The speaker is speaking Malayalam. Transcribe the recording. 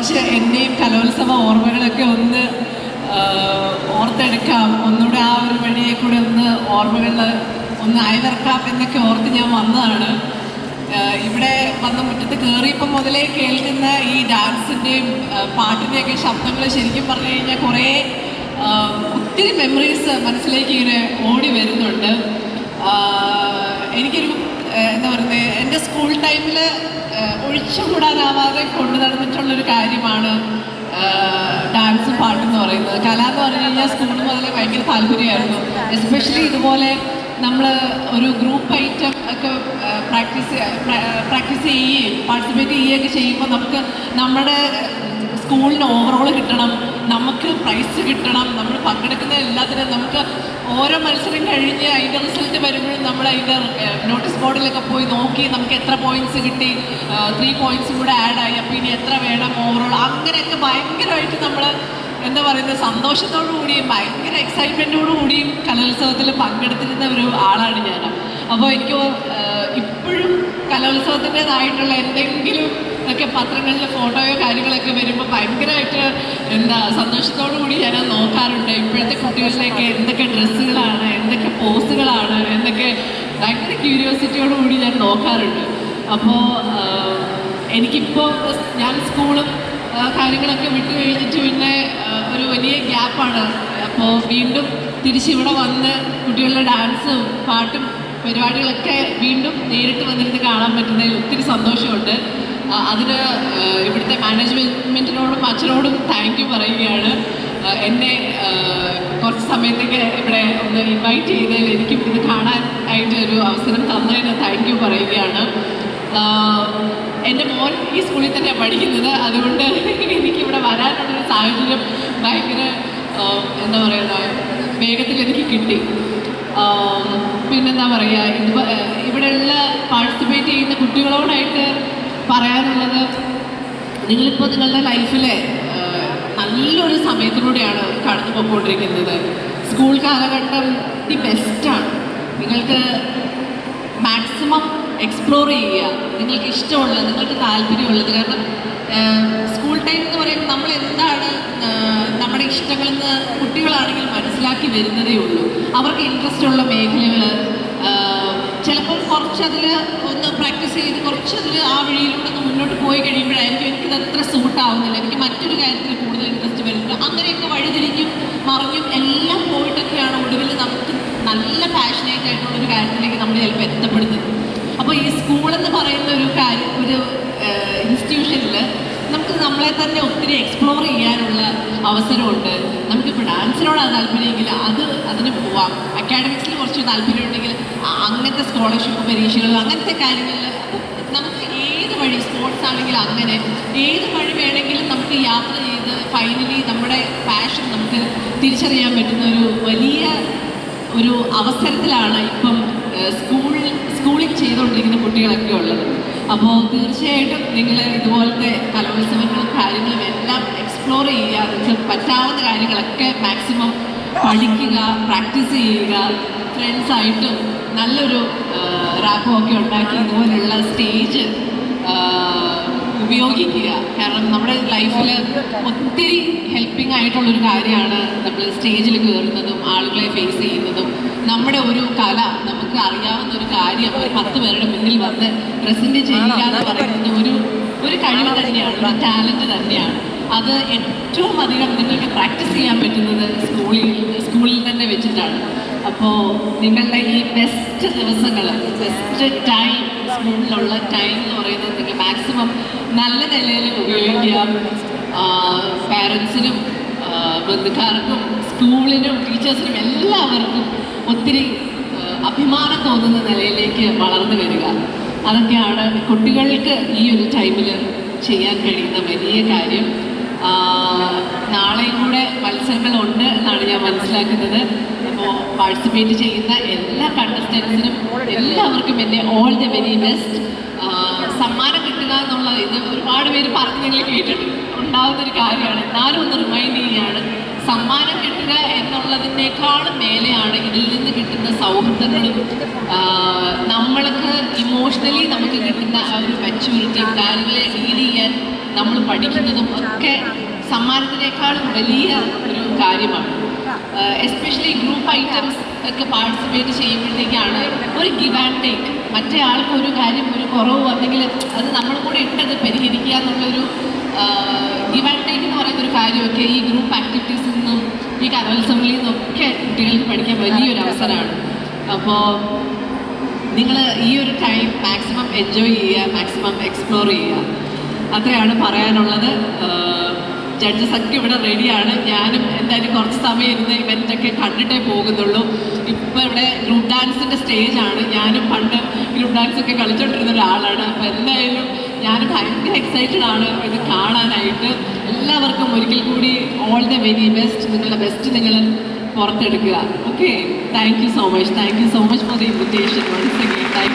കുറച്ച് എന്നെയും കലോത്സവ ഓർമ്മകളൊക്കെ ഒന്ന് ഓർത്തെടുക്കാം, ഒന്നുകൂടെ ആ ഒരു വഴിയെ കൂടെ ഒന്ന് ഓർമ്മകൾ ഒന്ന് അയവിറക്കാം എന്നൊക്കെ ഓർത്ത് ഞാൻ വന്നതാണ്. ഇവിടെ വന്ന മുറ്റത്ത് കയറിയപ്പോൾ മുതലേ കേൾക്കുന്ന ഈ ഡാൻസിൻ്റെയും പാട്ടിൻ്റെയൊക്കെ ശബ്ദങ്ങൾ ശരിക്കും പറഞ്ഞു കഴിഞ്ഞാൽ കുറേ ഒത്തിരി മെമ്മറീസ് മനസ്സിലേക്ക് ഇങ്ങനെ ഓടി വരുന്നുണ്ട്. എനിക്കൊരു എന്താ പറയുന്നത്, എൻ്റെ സ്കൂൾ ടൈമിൽ ഒഴിച്ചുകൂടാനാവാതെ കൊണ്ടു നടന്നിട്ടുള്ളൊരു കാര്യമാണ് ഡാൻസും പാട്ടെന്ന് പറയുന്നത്. കല എന്ന് പറഞ്ഞു കഴിഞ്ഞാൽ സ്കൂൾ മുതലേ ഭയങ്കര താല്പര്യമായിരുന്നു. എസ്പെഷ്യലി ഇതുപോലെ നമ്മൾ ഒരു ഗ്രൂപ്പ് ഐറ്റം ഒക്കെ പ്രാക്ടീസ് ചെയ്യുകയും പാർട്ടിസിപ്പേറ്റ് ചെയ്യുകയൊക്കെ ചെയ്യുമ്പോൾ നമുക്ക് നമ്മുടെ സ്കൂളിന് ഓവറോൾ കിട്ടണം, നമുക്ക് പ്രൈസ് കിട്ടണം, നമ്മൾ പങ്കെടുക്കുന്ന എല്ലാത്തിനും നമുക്ക് ഓരോ മത്സരം കഴിഞ്ഞ് അതിൻ്റെ റിസൾട്ട് വരുമ്പോഴും നമ്മൾ അതിൻ്റെ നോട്ടീസ് ബോർഡിലൊക്കെ പോയി നോക്കി നമുക്ക് എത്ര പോയിൻറ്റ്സ് കിട്ടി, 3 പോയിൻറ്റ്സും കൂടെ ആഡായി, അപ്പോൾ ഇനി എത്ര വേണം ഓവറോൾ, അങ്ങനെയൊക്കെ ഭയങ്കരമായിട്ട് നമ്മൾ എന്താ പറയുന്നത് സന്തോഷത്തോടു കൂടിയും ഭയങ്കര എക്സൈറ്റ്മെൻറ്റോടു കൂടിയും കലോത്സവത്തിൽ പങ്കെടുത്തിരുന്ന ഒരു ആളാണ് ഞാൻ. അപ്പോൾ എനിക്ക് ഇപ്പോഴും കലോത്സവത്തിൻ്റെതായിട്ടുള്ള എന്തെങ്കിലും ഒക്കെ പത്രങ്ങളിൽ ഫോട്ടോയോ കാര്യങ്ങളൊക്കെ വരുമ്പോൾ ഭയങ്കരമായിട്ട് എന്താ സന്തോഷത്തോടു കൂടി ഞാൻ നോക്കാറുണ്ട്. ഇപ്പോഴത്തെ കുട്ടികളിലേക്ക് എന്തൊക്കെ ഡ്രസ്സുകളാണ്, എന്തൊക്കെ പോസുകളാണ്, എന്തൊക്കെ ഭയങ്കര ക്യൂരിയോസിറ്റിയോടു കൂടി ഞാൻ നോക്കാറുണ്ട്. അപ്പോൾ എനിക്കിപ്പോൾ ഞാൻ സ്കൂളും കാര്യങ്ങളൊക്കെ വിട്ടു കഴിഞ്ഞിട്ട് പിന്നെ ഒരു വലിയ ഗ്യാപ്പാണ്. അപ്പോൾ വീണ്ടും തിരിച്ചിവിടെ വന്ന് കുട്ടികളുടെ ഡാൻസും പാട്ടും പരിപാടികളൊക്കെ വീണ്ടും നേരിട്ട് വന്നിരുന്ന് കാണാൻ പറ്റുന്നതിൽ ഒത്തിരി സന്തോഷമുണ്ട്. അതിന് ഇവിടുത്തെ മാനേജ്മെൻറ്റിനോടും അച്ഛനോടും താങ്ക് യു പറയുകയാണ്. എന്നെ കുറച്ച് സമയത്തേക്ക് ഇവിടെ ഒന്ന് ഇൻവൈറ്റ് ചെയ്തതിൽ എനിക്കും ഇത് കാണാൻ ആയിട്ട് ഒരു അവസരം തന്നതിന് താങ്ക് യു പറയുകയാണ്. എൻ്റെ മോൻ ഈ സ്കൂളിൽ തന്നെയാണ് പഠിക്കുന്നത്, അതുകൊണ്ട് എനിക്കിവിടെ വരാനുള്ളൊരു സാഹചര്യം ഭയങ്കര എന്താ പറയുക വേഗത്തിൽ എനിക്ക് കിട്ടി. പിന്നെന്താ പറയുക, ഇവിടെയുള്ള പാർട്ടിസിപ്പേറ്റ് ചെയ്യുന്ന കുട്ടികളോടായിട്ട് പറയാനുള്ളത്, നിങ്ങളിപ്പോൾ നിങ്ങളുടെ ലൈഫിലെ നല്ലൊരു സമയത്തിലൂടെയാണ് കടന്നു പോയിക്കൊണ്ടിരിക്കുന്നത്. സ്കൂൾ കാലഘട്ടം ദി ബെസ്റ്റാണ്. നിങ്ങൾക്ക് മാക്സിമം എക്സ്പ്ലോർ ചെയ്യുക, നിങ്ങൾക്ക് ഇഷ്ടമുള്ളത്, നിങ്ങൾക്ക് താല്പര്യമുള്ളത്. കാരണം സ്കൂൾ ടൈം എന്ന് പറയുമ്പോൾ നമ്മൾ എന്താണ് നമ്മുടെ ഇഷ്ടങ്ങളെന്ന് കുട്ടികളാണെങ്കിൽ മനസ്സിലാക്കി വരുന്നതേ ഉള്ളൂ. അവർക്ക് ഇൻട്രസ്റ്റ് ഉള്ള മേഖലകൾ ചിലപ്പോൾ കുറച്ചതിൽ ഒന്ന് പ്രാക്ടീസ് ചെയ്ത് കുറച്ചതിൽ ആ വഴിയിലൂടെ ഒന്ന് മുന്നോട്ട് പോയി കഴിയുമ്പോഴായിരിക്കും എനിക്കിത് അത്ര സൂട്ടാവുന്നില്ല, എനിക്ക് മറ്റൊരു കാര്യത്തിൽ കൂടുതൽ ഇൻട്രസ്റ്റ് വരുന്നുണ്ട്. അങ്ങനെയൊക്കെ വഴിതിരിഞ്ഞും മറിഞ്ഞും എല്ലാം പോയിട്ടൊക്കെയാണ് ഒടുവിൽ നമുക്ക് നല്ല പാഷനേറ്റ് ആയിട്ടുള്ളൊരു കാര്യത്തിലേക്ക് നമ്മൾ ചിലപ്പോൾ എത്തപ്പെടുന്നത്. അപ്പോൾ ഈ സ്കൂളെന്ന് പറയുന്ന ഒരു ഇൻസ്റ്റിറ്റ്യൂഷനിൽ നമുക്ക് നമ്മളെ തന്നെ ഒത്തിരി എക്സ്പ്ലോർ ചെയ്യാനുള്ള അവസരമുണ്ട്. നമുക്കിപ്പോൾ ഡാൻസിനോടാണ് താല്പര്യമെങ്കിൽ അതിന് പോവാം. അക്കാഡമിക്സിൽ കുറച്ച് താല്പര്യമുണ്ടെങ്കിൽ അങ്ങനത്തെ സ്കോളർഷിപ്പ് പരീക്ഷകൾ അങ്ങനത്തെ കാര്യങ്ങളിൽ നമുക്ക് ഏത് വഴി, സ്പോർട്സ് ആണെങ്കിൽ അങ്ങനെ ഏത് വഴി വേണമെങ്കിലും നമുക്ക് യാത്ര ചെയ്ത് ഫൈനലി നമ്മുടെ പാഷൻ നമുക്ക് തിരിച്ചറിയാൻ പറ്റുന്ന ഒരു വലിയ ഒരു അവസരത്തിലാണ് ഇപ്പം സ്കൂളിൽ ചെയ്തുകൊണ്ടിരിക്കുന്ന കുട്ടികളൊക്കെ ഉള്ളത്. അപ്പോൾ തീർച്ചയായിട്ടും നിങ്ങൾ ഇതുപോലത്തെ കലോത്സവങ്ങളും കാര്യങ്ങളും എല്ലാം എക്സ്പ്ലോർ ചെയ്യുക. നിങ്ങൾക്ക് പറ്റാവുന്ന കാര്യങ്ങളൊക്കെ മാക്സിമം പഠിക്കുക, പ്രാക്ടീസ് ചെയ്യുക, ഫ്രണ്ട്സായിട്ടും നല്ലൊരു റാപ്പുമൊക്കെ ഉണ്ടാക്കി ഇതുപോലുള്ള സ്റ്റേജ് ഉപയോഗിക്കുക. കാരണം നമ്മുടെ ലൈഫിൽ ഒത്തിരി ഹെൽപ്പിംഗ് ആയിട്ടുള്ളൊരു കാര്യമാണ് നമ്മൾ സ്റ്റേജിൽ കയറുന്നതും ആളുകളെ ഫേസ് ചെയ്യുന്നതും. നമ്മുടെ ഒരു കല, നമുക്ക് അറിയാവുന്ന ഒരു കാര്യം ഒരു 10 പേരുടെ മുന്നിൽ വന്ന് പ്രസൻറ്റ് ചെയ്യുക എന്ന് പറയുന്നത് ഒരു കഴിവ് തന്നെയാണ്, ഒരു ടാലൻറ്റ് തന്നെയാണ്. അത് ഏറ്റവും അധികം നിങ്ങൾക്ക് പ്രാക്ടീസ് ചെയ്യാൻ പറ്റുന്നത് സ്കൂളിൽ തന്നെ വെച്ചിട്ടാണ്. അപ്പോൾ നിങ്ങളുടെ ഈ ബെസ്റ്റ് ദിവസങ്ങൾ, ബെസ്റ്റ് ടൈം, സ്കൂളിലുള്ള ടൈം എന്ന് പറയുന്നത് നിങ്ങൾ മാക്സിമം നല്ല നിലയിൽ ഉപയോഗിക്കുക. പാരൻസിനും ബന്ധുക്കാർക്കും സ്കൂളിനും ടീച്ചേഴ്സിനും എല്ലാവർക്കും ഒത്തിരി അഭിമാനം തോന്നുന്ന നിലയിലേക്ക് വളർന്നു വരിക. അതൊക്കെയാണ് കുട്ടികൾക്ക് ഈ ഒരു ടൈമിൽ ചെയ്യാൻ കഴിയുന്ന വലിയ കാര്യം. നാളെയും കൂടെ മത്സരങ്ങളുണ്ട് എന്നാണ് ഞാൻ മനസ്സിലാക്കുന്നത്. അപ്പോൾ പാർട്ടിസിപ്പേറ്റ് ചെയ്യുന്ന എല്ലാ കണ്ടസ്റ്റൻസിനും എല്ലാവർക്കും എൻ്റെ ഓൾ ദി വെരി ബെസ്റ്റ്. സമ്മാനം കിട്ടുക എന്നുള്ള ഇത് ഒരുപാട് പേര് പറഞ്ഞ് നിങ്ങൾ കേട്ടിട്ട് ഉണ്ടാകുന്നൊരു കാര്യമാണ്. എന്നാലും ഒന്ന് റിമൈൻഡ് ചെയ്യുകയാണ്, സമ്മാനം കിട്ടുക എന്നുള്ളതിനേക്കാളും മേലെയാണ് ഇതിൽ നിന്ന് കിട്ടുന്ന സൗഹൃദങ്ങളും നമ്മൾക്ക് ഇമോഷണലി നമുക്ക് കിട്ടുന്ന ആ ഒരു മെച്യൂരിറ്റി, കാര്യങ്ങളെ ഡീൽ ചെയ്യാൻ നമ്മൾ പഠിക്കുന്നതും ഒക്കെ സമ്മാനത്തിനേക്കാളും വലിയ ഒരു കാര്യമാണ്. എസ്പെഷ്യലി ഗ്രൂപ്പ് ഐറ്റംസ് ഒക്കെ പാർട്ടിസിപ്പേറ്റ് ചെയ്യുമ്പോഴത്തേക്കാണ് ഒരു ഗിവ് ആൻഡ് ടേക്ക്. മറ്റേ ആൾക്ക് ഒരു കാര്യം ഒരു കുറവ് വന്നെങ്കിൽ അത് നമ്മൾ കൂടെ ഇട്ടത് പരിഹരിക്കുക എന്നുള്ളൊരു ഗിവ് ആൻഡ് ടേക്ക് എന്ന് പറയുന്നൊരു കാര്യമൊക്കെ ഈ ഗ്രൂപ്പ് ആക്ടിവിറ്റീസിൽ നിന്നും ഈ കലോത്സവങ്ങളിൽ നിന്നൊക്കെ കുട്ടികൾക്ക് പഠിക്കാൻ വലിയൊരു അവസരമാണ്. അപ്പോൾ നിങ്ങൾ ഈ ഒരു ടൈം മാക്സിമം എൻജോയ് ചെയ്യുക, മാക്സിമം എക്സ്പ്ലോർ ചെയ്യുക, അത്രയാണ് പറയാനുള്ളത്. ജഡ്ജസൊക്കെ ഇവിടെ റെഡിയാണ്. ഞാനും എന്തായാലും കുറച്ച് സമയം ഇരുന്ന് ഇവൻ്റൊക്കെ കണ്ടിട്ടേ പോകുന്നുള്ളൂ. ഇപ്പോൾ ഇവിടെ ഗ്രൂപ്പ് ഡാൻസിൻ്റെ സ്റ്റേജാണ്. ഞാനും പണ്ട് ഗ്രൂപ്പ് ഡാൻസൊക്കെ കളിച്ചുകൊണ്ടിരുന്ന ഒരാളാണ്. അപ്പോൾ എന്തായാലും ഞാൻ ഭയങ്കര എക്സൈറ്റഡ് ആണ് ഇത് കാണാനായിട്ട്. എല്ലാവർക്കും ഒരിക്കൽ കൂടി ഓൾ ദ വെരി ബെസ്റ്റ്. നിങ്ങളുടെ ബെസ്റ്റ് നിങ്ങൾ പുറത്തെടുക്കുക. Okay, thank you so much. Thank you so much for the invitation. Once again thank U.